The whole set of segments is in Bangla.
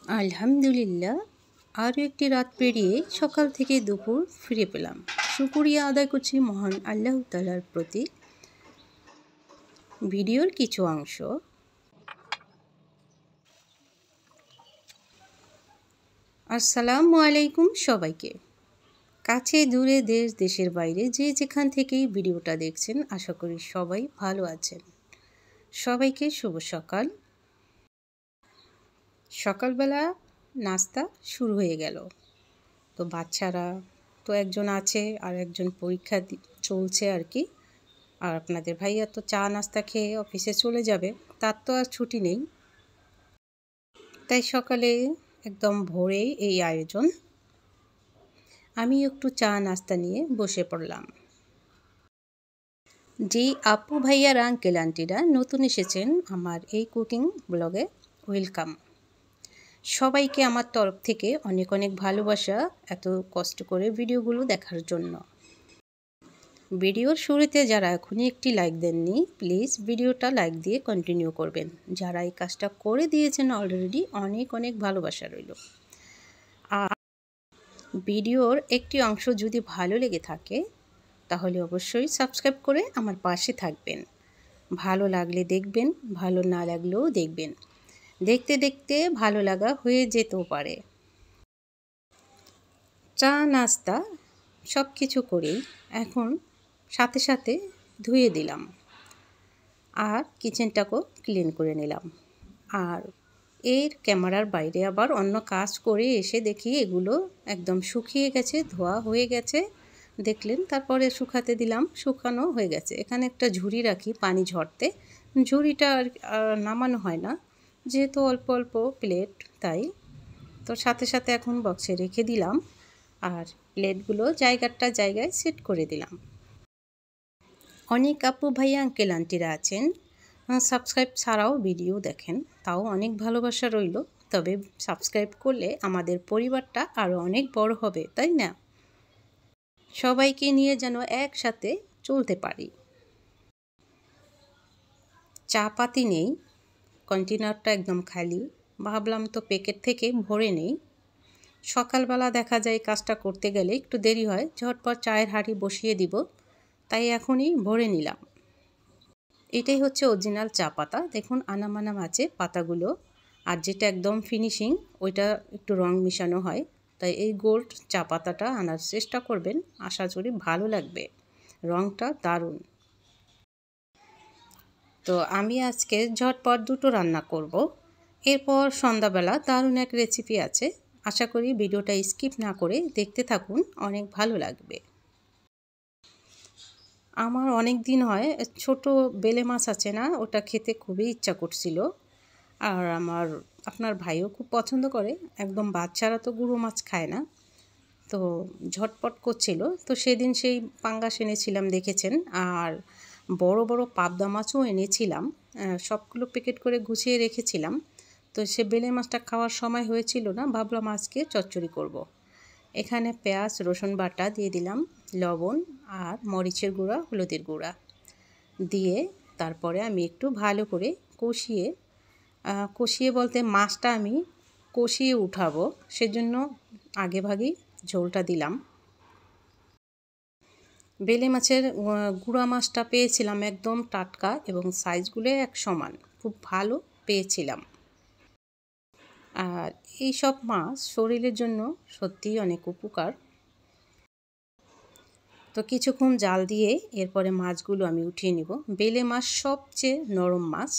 আলহামদুলিল্লাহ, আরও একটি রাত পেরিয়ে সকাল থেকে দুপুর ফিরে পেলাম। শুকরিয়া আদায় করছি মহান আল্লাহ তাআলার প্রতি। ভিডিওর কিছু অংশ। আসসালামু আলাইকুম সবাইকে। কাছে দূরে দেশ দেশের বাইরে যে যেখান থেকেই ভিডিওটা দেখছেন, আশা করি সবাই ভালো আছেন। সবাইকে শুভ সকাল। সকালবেলা নাস্তা শুরু হয়ে গেল। তো বাচ্চারা তো একজন আছে আর একজন পরীক্ষা চলছে আর কি। আর আপনাদের ভাইয়া তো চা নাস্তা খেয়ে অফিসে চলে যাবে, তার তো আর ছুটি নেই। তাই সকালে একদম ভোরেই এই আয়োজন। আমি একটু চা নাস্তা নিয়ে বসে পড়লাম। যে আপু ভাইয়ারা আঙ্কেল আন্টিরা নতুন এসেছেন আমার এই কুকিং ব্লগে, ওয়েলকাম। সবাইকে আমার তরফ থেকে অনেক অনেক ভালোবাসা, এত কষ্ট করে ভিডিওগুলো দেখার জন্য। ভিডিওর শুরুতে যারা এখনই একটি লাইক দেননি, প্লিজ ভিডিওটা লাইক দিয়ে কন্টিনিউ করবেন। যারা এই কাজটা করে দিয়েছেন অলরেডি, অনেক অনেক ভালোবাসা রইল। আর ভিডিওর একটি অংশ যদি ভালো লেগে থাকে তাহলে অবশ্যই সাবস্ক্রাইব করে আমার পাশে থাকবেন। ভালো লাগলে দেখবেন, ভালো না লাগলেও দেখবেন। দেখতে দেখতে ভালো লাগা হয়ে যেতেও পারে। চা নাস্তা সব কিছু করেই এখন সাথে সাথে ধুয়ে দিলাম আর কিচেনটাকেও ক্লিন করে নিলাম। আর এর ক্যামেরার বাইরে আবার অন্য কাজ করে এসে দেখি এগুলো একদম শুকিয়ে গেছে, ধোয়া হয়ে গেছে। দেখলেন, তারপরে শুকাতে দিলাম, শুকানো হয়ে গেছে। এখানে একটা ঝুড়ি রাখি পানি ঝরতে, ঝুড়িটা আর নামানো হয় না যেহেতু অল্প অল্প প্লেট, তাই তো সাথে সাথে এখন বক্সে রেখে দিলাম আর প্লেটগুলো জায়গায় সেট করে দিলাম। অনেক আপু ভাইয়া আঙ্কেল আন্টিরা আছেন সাবস্ক্রাইব ছাড়াও ভিডিও দেখেন, তাও অনেক ভালোবাসা রইল। তবে সাবস্ক্রাইব করলে আমাদের পরিবারটা আরও অনেক বড় হবে, তাই না? সবাইকে নিয়ে যেন একসাথে চলতে পারি। চা পাতি নেই, কন্টেনারটা একদম খালি। ভাবলাম তো প্যাকেট থেকে ভরে নেই। সকালবেলা দেখা যায় কাজটা করতে গেলে একটু দেরি হয়, ঝটপট চায়ের হাঁড়ি বসিয়ে দিব, তাই এখনই ভরে নিলাম। এটাই হচ্ছে অরিজিনাল চা পাতা। দেখুন আনামানাম আছে পাতাগুলো। আর যেটা একদম ফিনিশিং ওইটা একটু রং মিশানো হয়। তাই এই গোল্ড চা পাতাটা আনার চেষ্টা করবেন, আশা করি ভালো লাগবে। রংটা দারুণ। তো আমি আজকে ঝটপট দুটো রান্না করব। এরপর সন্ধ্যাবেলা দারুণ এক রেসিপি আছে। আশা করি ভিডিওটা স্কিপ না করে দেখতে থাকুন, অনেক ভালো লাগবে। আমার অনেক দিন হয় ছোট বেলে মাছ আছে না, ওটা খেতে খুবই ইচ্ছা করছিল। আর আপনার ভাইও খুব পছন্দ করে। একদম বাচ্চারা তো গুঁড়ো মাছ খায় না, তো ঝটপট করছিল। তো সেদিন সেই পাঙ্গাস এনেছিলাম দেখেছেন, আর বড় বড় পাবদা মাছও এনেছিলাম। সবগুলো প্যাকেট করে গুছিয়ে রেখেছিলাম। তো সে বেলে মাছটা খাওয়ার সময় হয়েছিল না, ভাবলাম আজকে চচ্চড়ি করব। এখানে পেঁয়াজ রসুন বাটা দিয়ে দিলাম, লবণ আর মরিচের গুঁড়া, হলুদের গুঁড়া দিয়ে তারপরে আমি একটু ভালো করে কষিয়ে বলতে মাছটা আমি কষিয়ে উঠাবো, সেজন্য আগেভাগেই ঝোলটা দিলাম। বেলে মাছের গুঁড়া মাছটা পেয়েছিলাম একদম টাটকা এবং সাইজগুলো এক সমান, খুব ভালো পেয়েছিলাম। আর এই সব মাছ শরীরের জন্য সত্যিই অনেক উপকার। তো কিছুক্ষণ জাল দিয়ে এরপরে মাছগুলো আমি উঠিয়ে নিব। বেলে মাছ সবচেয়ে নরম মাছ,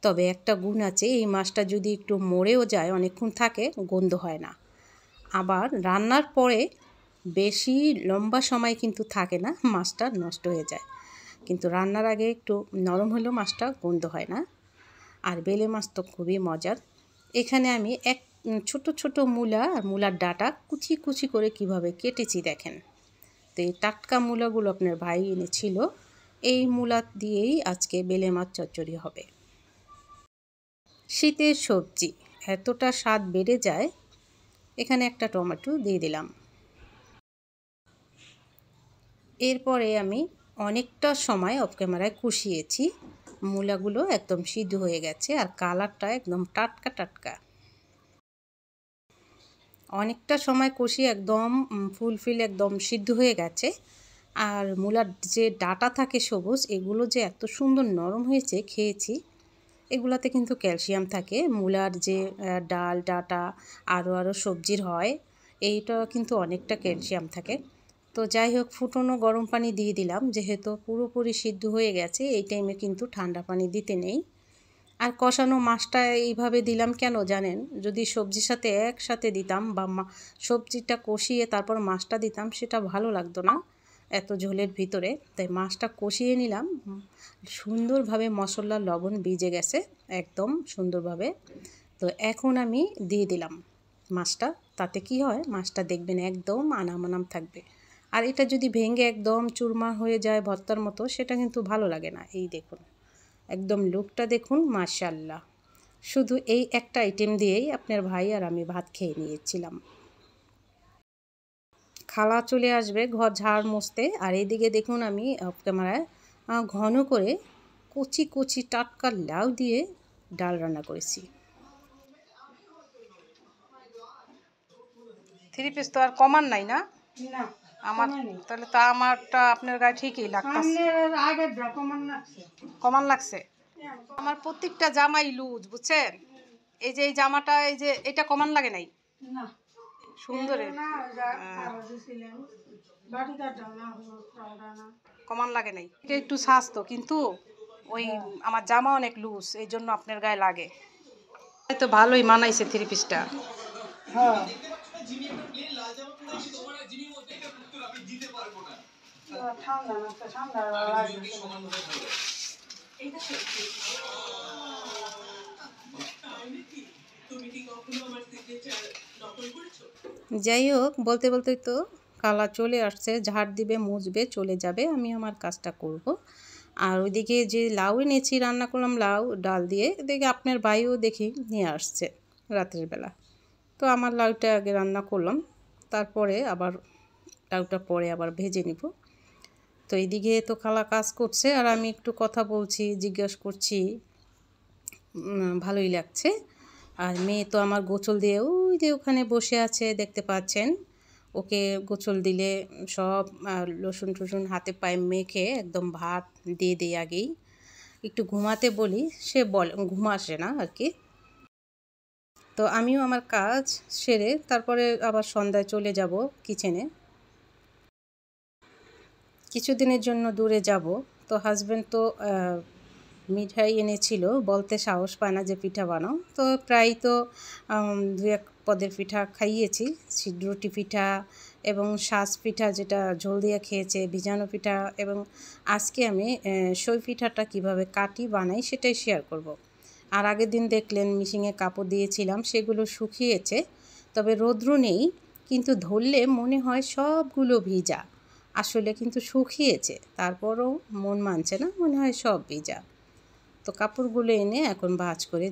তবে একটা গুণ আছে, এই মাছটা যদি একটু মরেও যায় অনেকক্ষণ থাকে, গন্ধ হয় না। আবার রান্নার পরে বেশি লম্বা সময় কিন্তু থাকে না, মাছটা নষ্ট হয়ে যায়। কিন্তু রান্নার আগে একটু নরম হলেও মাছটা গন্ধ হয় না। আর বেলে মাছ তো খুবই মজার। এখানে আমি ছোট ছোট মূলা আর মূলার ডাঁটা কুচি কুচি করে কিভাবে কেটেছি দেখেন। তো এই টাটকা মূলাগুলো আপনার ভাই এনেছিল, এই মূলা দিয়েই আজকে বেলে মাছ চচ্চড়ি হবে। শীতের সবজি এতটা স্বাদ বেড়ে যায়। এখানে একটা টমেটো দিয়ে দিলাম। এরপরে আমি অনেকটা সময় অফ ক্যামেরায় কষিয়েছি। মূলাগুলো একদম সিদ্ধ হয়ে গেছে আর কালারটা একদম টাটকা টাটকা। অনেকটা সময় কষিয়ে একদম ফুলফিল একদম সিদ্ধ হয়ে গেছে। আর মূলার যে ডাঁটা থাকে সবুজ, এগুলো যে এত সুন্দর নরম হয়েছে, খেয়েছি। এগুলাতে কিন্তু ক্যালসিয়াম থাকে। মূলার যে ডাল ডাঁটা আরও সবজির হয়, এইটা কিন্তু অনেকটা ক্যালসিয়াম থাকে। তো যাই হোক, ফুটনো গরম পানি দিয়ে দিলাম। যেহেতু পুরোপুরি সিদ্ধ হয়ে গেছে, এই টাইমে কিন্তু ঠান্ডা পানি দিতে নেই। আর কষানো মাছটা এইভাবে দিলাম কেন জানেন? যদি সবজির সাথে একসাথে দিতাম বা সবজিটা কষিয়ে তারপর মাছটা দিতাম, সেটা ভালো লাগতো না এত ঝোলের ভিতরে। তাই মাছটা কষিয়ে নিলাম। সুন্দরভাবে মশলা লবণ ভিজে গেছে একদম সুন্দরভাবে। তো এখন আমি দিয়ে দিলাম মাছটা। তাতে কি হয়, মাছটা দেখবেন একদম আনাম আনাম থাকবে। আর এটা যদি ভেঙে একদম চুরমা হয়ে যায় ভর্তার মতো, সেটা কিন্তু ভালো লাগে না। এই দেখুন, একদম লুকটা দেখুন, মাশাআল্লাহ। শুধু এই একটা আইটেম দিয়েই আপনার ভাই আর আমি ভাত খেয়ে নিয়েছিলাম। খালা চলে আসবে ঘর ঝাড় মুছতে। আর এইদিকে দেখুন, আমি অফ ক্যামেরায় ঘন করে কচি কচি টাটকা লাউ দিয়ে ডাল রান্না করেছি। 3 পিস তো আর কমান নাই না? না, আমার তাহলে তা আমারটা আপনার গায়ে ঠিকই লাগতেছে। কমান লাগছে। আমার প্রত্যেকটা জামাই লুজ, বুঝছেন? এই যে এই জামাটা, এই যে এটা কমান লাগে নাই। না, সুন্দর কমান লাগে নাই। একটু স্বাস্থ্য কিন্তু ওই আমার জামা অনেক লুজ, এই জন্য আপনার গায়ে লাগে। তো ভালোই মানাইছে 3 পিসটা। হ্যাঁ, যাই হোক, বলতে বলতে তো খালা চলে আসছে। ঝাড় দিবে, মুছবে, চলে যাবে। আমি আমার কাজটা করব। আর ওইদিকে যে লাউ এনেছি, রান্না করলাম লাউ ডাল দিয়ে। এদিকে আপনার ভাইও দেখি নিয়ে আসছে রাতের বেলা। তো আমার লাউটা আগে রান্না করলাম, তারপরে আবার লাউটা পরে আবার ভেজে নিব। তো এইদিকে তো খালা কাজ করছে আর আমি একটু কথা বলছি, জিজ্ঞেস করছি। ভালোই লাগছে। আর মেয়ে তো আমার গোসল দিয়ে ওই যে ওখানে বসে আছে, দেখতে পাচ্ছেন। ওকে গোসল দিলে সব রসুন টসুন হাতে পায়ে মেখে একদম ভাত দিয়ে দিই আগেই। একটু ঘুমাতে বলি, সে বলে ঘুমাসে না আর কি। তো আমিও আমার কাজ সেরে তারপরে আবার সন্ধ্যায় চলে যাব কিচেনে। কিছুদিনের জন্য দূরে যাব। তো হাজব্যান্ড তো মিঠাই এনেছিল, বলতে সাহস পায় না যে পিঠা বানাও। তো প্রায় তো 2-1 পদের পিঠা খাইয়েছি। রুটি পিঠা এবং শাঁস পিঠা, যেটা ঝোল দিয়ে খেয়েছে, ভিজানো পিঠা। এবং আজকে আমি সই পিঠাটা কিভাবে কাটি বানাই সেটাই শেয়ার করব। আর আগের দিন দেখলেন মিশিংয়ে কাপড় দিয়েছিলাম, সেগুলো শুকিয়েছে। তবে রৌদ্র নেই, কিন্তু ধরলে মনে হয় সবগুলো ভিজা। আসলে কিন্তু শুকিয়েছে, তারপরও মন মানছে না, মনে হয় সব ভিজা। তো কাপড়গুলো এনে এখন ভাঁজ করে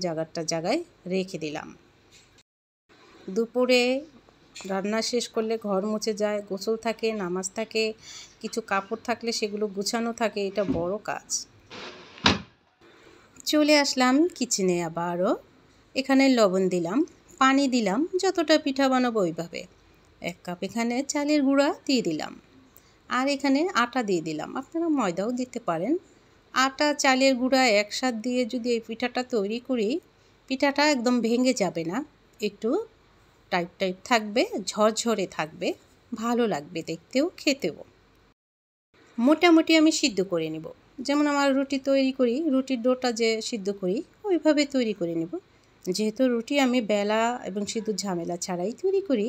জায়গায় রেখে দিলাম। দুপুরে রান্না শেষ করলে ঘর মুছে যায়, গোসল থাকে, নামাজ থাকে, কিছু কাপড় থাকলে সেগুলো গুছানো থাকে। এটা বড় কাজ। চলে আসলাম কিচেনে আবারও। এখানে লবণ দিলাম, পানি দিলাম, যতটা পিঠা বানাবো ওইভাবে। 1 কাপ এখানে চালের গুঁড়া দিয়ে দিলাম। আর এখানে আটা দিয়ে দিলাম, আপনারা ময়দাও দিতে পারেন। আটা চালের গুঁড়া একসাথে দিয়ে যদি এই পিঠাটা তৈরি করি, পিঠাটা একদম ভেঙে যাবে না, একটু টাইট থাকবে, ঝরঝরে থাকবে, ভালো লাগবে দেখতেও, খেতেও। মোটামুটি আমি সিদ্ধ করে নেব। যেমন আমার রুটি তৈরি করি, রুটির ডোটা যে সিদ্ধ করি, ওইভাবে তৈরি করে নেব। যেহেতু রুটি আমি বেলা এবং সিদ্ধ ঝামেলা ছাড়াই তৈরি করি,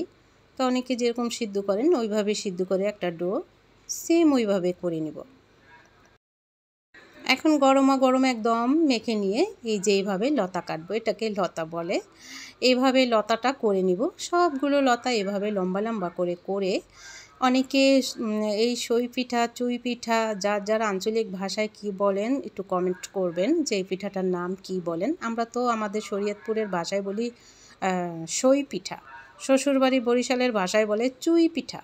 তো অনেকে যেরকম সিদ্ধ করেন ওইভাবে সিদ্ধ করে একটা ডো সেম ওইভাবে করে নেব। এখন গরম একদম মেখে নিয়ে এই যে এইভাবে লতা কাটবো, এটাকে লতা বলে। এইভাবে লতাটা করে নিব। সবগুলো লতা এভাবে লম্বা লম্বা করে অনেকে এই সই পিঠা, চুই পিঠা, যার আঞ্চলিক ভাষায় কি বলেন একটু কমেন্ট করবেন যে এই পিঠাটার নাম কি বলেন। আমরা তো আমাদের শরীয়তপুরের ভাষায় বলি সই পিঠা, শ্বশুরবাড়ি বরিশালের ভাষায় বলে চুই পিঠা,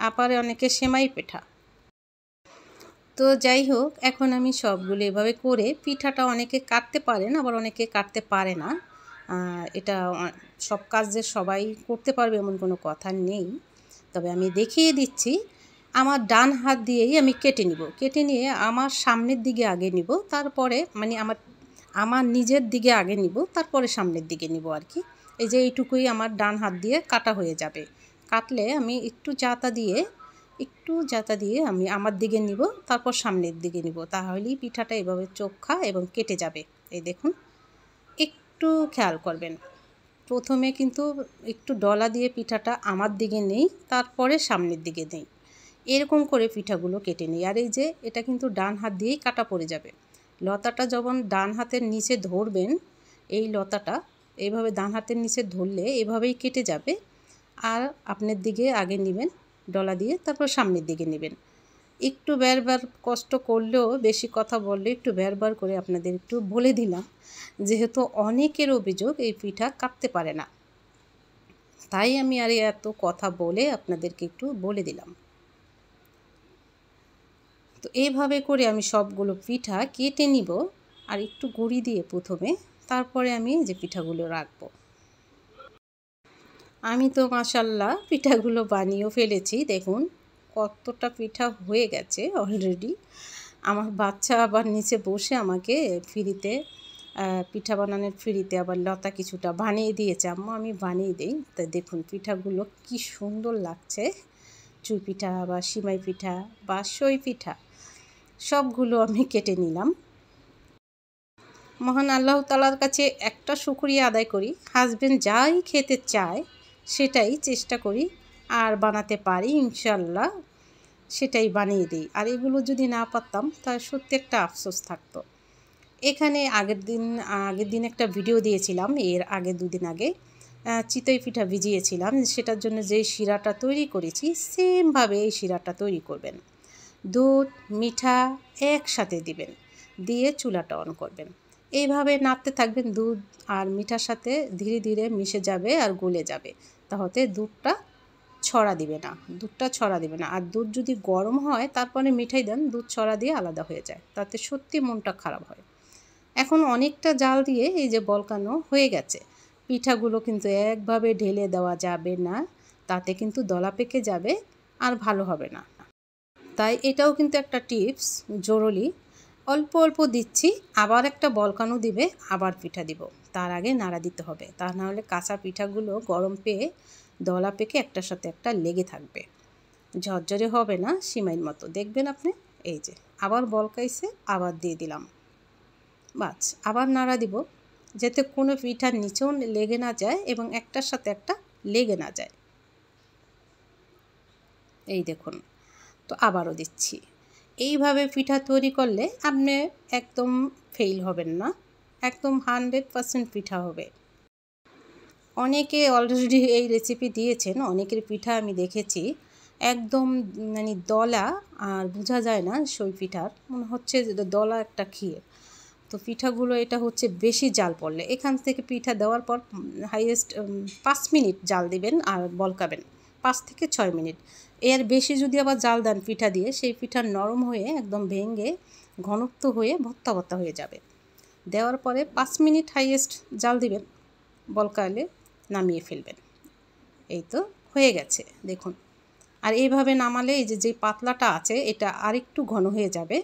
আপারে অনেকে সেমাই পিঠা। তো যাই হোক, এখন আমি সবগুলো এভাবে করে, পিঠাটা অনেকে কাটতে পারেন আবার অনেকে কাটতে পারে না। এটা সব কাজ যে সবাই করতে পারবে এমন কোনো কথা নেই, তবে আমি দেখিয়ে দিচ্ছি। আমার ডান হাত দিয়েই আমি কেটে নিব, কেটে নিয়ে আমার সামনের দিকে আগে নিব, তারপরে মানে আমার নিজের দিকে আগে নিব, তারপরে সামনের দিকে নিব আর কি। এই যে এইটুকুই আমার ডান হাত দিয়ে কাটা হয়ে যাবে। কাটলে আমি একটু জাতা দিয়ে আমি আমার দিকে নিব, তারপর সামনের দিকে নিব, তাহলেই পিঠাটা এভাবে চোখা এবং কেটে যাবে। এই দেখুন, একটু খেয়াল করবেন, প্রথমে কিন্তু একটু ডলা দিয়ে পিঠাটা আমার দিকে নেই, তারপরে সামনের দিকে নেই, এরকম করে পিঠাগুলো কেটে নিই। আর এই যে এটা কিন্তু ডান হাত দিয়েই কাটা পড়ে যাবে। লতাটা যখন ডান হাতের নিচে ধরবেন, এই লতাটা এইভাবে ডান হাতের নিচে ধরলে এভাবেই কেটে যাবে। আর আপনার দিকে আগে নেবেন ডলা দিয়ে, তারপর সামনের দিকে নেবেন। একটু বারবার কষ্ট করলেও, বেশি কথা বললে একটু বারবার করে আপনাদের একটু বলে দিলাম, যেহেতু অনেকের অভিযোগ এই পিঠা কাটতে পারে না, তাই আমি আর এত কথা বলে আপনাদেরকে একটু বলে দিলাম। তো এইভাবে করে আমি সবগুলো পিঠা কেটে নিব, আর একটু গুঁড়ি দিয়ে প্রথমে, তারপরে আমি যে পিঠাগুলো রাখবো। আমি তো মাশাল্লাহ পিঠাগুলো বানিয়েও ফেলেছি, দেখুন কতটা পিঠা হয়ে গেছে অলরেডি। আমার বাচ্চা আবার নিচে বসে আমাকে ফ্রিতে পিঠা বানানোর ফ্রিতে আবার লতা কিছুটা বানিয়ে দিয়েছে, আম্মা আমি বানিয়ে দিই। তা দেখুন পিঠাগুলো কি সুন্দর লাগছে, চুই পিঠা বা সিমাই পিঠা বা সই পিঠা সবগুলো আমি কেটে নিলাম। মহান আল্লাহ তাআলার কাছে একটা শুকরিয়া আদায় করি, হাজবেন্ড যাই খেতে চায় সেটাই চেষ্টা করি আর বানাতে পারি ইনশাল্লাহ, সেটাই বানিয়ে দিই। আর এগুলো যদি না পারতাম তাহলে সত্যি একটা আফসোস থাকতো। এখানে আগের দিন একটা ভিডিও দিয়েছিলাম, এর আগে 2 দিন আগে চিতই পিঠা ভিজিয়েছিলাম, সেটার জন্য যে শিরাটা তৈরি করেছি সেমভাবে এই শিরাটা তৈরি করবেন। দুধ মিঠা একসাথে দিবেন, দিয়ে চুলাটা অন করবেন, এইভাবে নাড়তে থাকবেন। দুধ আর মিঠার সাথে ধীরে ধীরে মিশে যাবে আর গলে যাবে, তাহলে দুধটা ছড়া দিবে না। আর দুধ যদি গরম হয় তারপরে মিঠাই দেন, দুধ ছড়া দিয়ে আলাদা হয়ে যায়, তাতে সত্যি মনটা খারাপ হয়। এখন অনেকটা জাল দিয়ে এই যে বলকানো হয়ে গেছে। পিঠাগুলো কিন্তু একভাবে ঢেলে দেওয়া যাবে না, তাতে কিন্তু দলা পেকে যাবে আর ভালো হবে না। তাই এটাও কিন্তু একটা টিপস, জরুরি। অল্প অল্প দিচ্ছি, আবার একটা বলকানো দিবে, আবার পিঠা দিব, তার আগে নাড়া দিতে হবে, তা নাহলে কাঁচা পিঠাগুলো গরম পেয়ে দলা পেকে একটার সাথে একটা লেগে থাকবে, ঝরঝরে হবে না, সিমাইয়ের মতো দেখবেন আপনি। এই যে আবার বলকাইছে, আবার দিয়ে দিলাম, বাস আবার নাড়া দিব, যাতে কোনো পিঠার নিচেও লেগে না যায় এবং একটার সাথে একটা লেগে না যায়। এই দেখুন, তো আবারও দিচ্ছি। এইভাবে পিঠা তৈরি করলে আপনি একদম ফেল হবেন না, একদম 100% পিঠা হবে। অনেকে অলরেডি এই রেসিপি দিয়েছেন, অনেকের পিঠা আমি দেখেছি একদম মানে দলা, আর বোঝা যায় না সই পিঠার, মনে হচ্ছে যে দলা একটা ক্ষীর। তো পিঠাগুলো এটা হচ্ছে বেশি জাল পড়লে, এখান থেকে পিঠা দেওয়ার পর হাইয়েস্ট 5 মিনিট জাল দিবেন আর বলকাবেন, 5 থেকে 6 মিনিট। এর বেশি যদি আবার জাল দেন পিঠা দিয়ে, সেই পিঠা নরম হয়ে একদম ভেঙে ঘনত্ব হয়ে ভর্তা ভর্তা হয়ে যাবে। দেওয়ার পরে 5 মিনিট হাইয়েস্ট জাল দিবেন, বলকালে নামিয়ে ফেলবেন। এই তো হয়ে গেছে দেখুন। আর এইভাবে নামালে এই যে পাতলাটা আছে এটা আরেকটু ঘন হয়ে যাবে,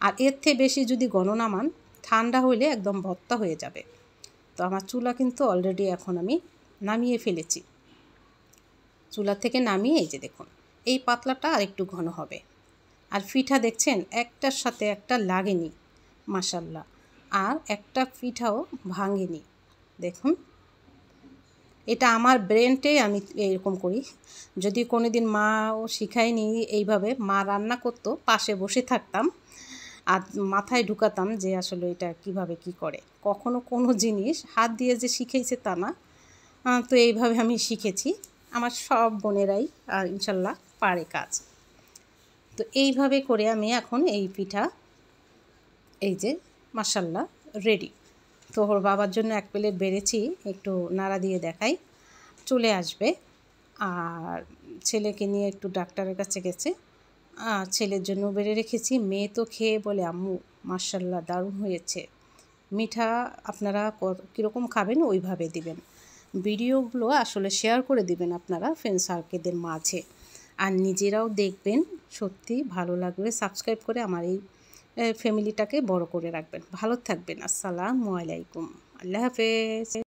আর এর থেকে বেশি যদি ঘন নামান ঠান্ডা হলে একদম ভর্তা হয়ে যাবে। তো আমার চুলা কিন্তু অলরেডি এখন আমি নামিয়ে ফেলেছি, চুলা থেকে নামিয়ে এই যে দেখুন এই পাতলাটা আরেকটু ঘন হবে। আর পিঠা দেখছেন একটার সাথে একটা লাগেনি মাশাল্লাহ, আর একটা পিঠাও ভাঙেনি। দেখুন এটা আমার ব্রেনটেই আমি এরকম করি, যদি কোনো দিন মাও শিখায়নি এইভাবে, মা রান্না করতো পাশে বসে থাকতাম আর মাথায় ঢুকাতাম যে আসলে এটা কিভাবে কি করে। কখনো কোনো জিনিস হাত দিয়ে যে শিখেছে তা না, তো এইভাবে আমি শিখেছি। আমার সব বোনেরাই আর ইনশাল্লাহ পারে কাজ। তো এইভাবে করে আমি এখন এই পিঠা এই যে মাশাল্লাহ রেডি। তো ওর বাবার জন্য 1 প্লেট বেড়েছি, একটু নাড়া দিয়ে দেখাই, চলে আসবে। আর ছেলেকে নিয়ে একটু ডাক্তারের কাছে গেছে, ছেলের জন্য বেড়ে রেখেছি। মেয়ে তো খেয়ে বলে আম্মু মাশাল্লাহ দারুণ হয়েছে, মিঠা আপনারা কীরকম খাবেন ওইভাবে দিবেন। ভিডিওগুলো আসলে শেয়ার করে দিবেন আপনারা ফ্রেন্ড সার্কেলদের মাঝে। আর নিজেরাও দেখবেন, সত্যি ভালো লাগলে সাবস্ক্রাইব করে আমার এই ফ্যামিলিটাকে বড় করে রাখবেন। ভালো থাকবেন। আসসালামু আলাইকুম। আল্লাহ হাফেজ।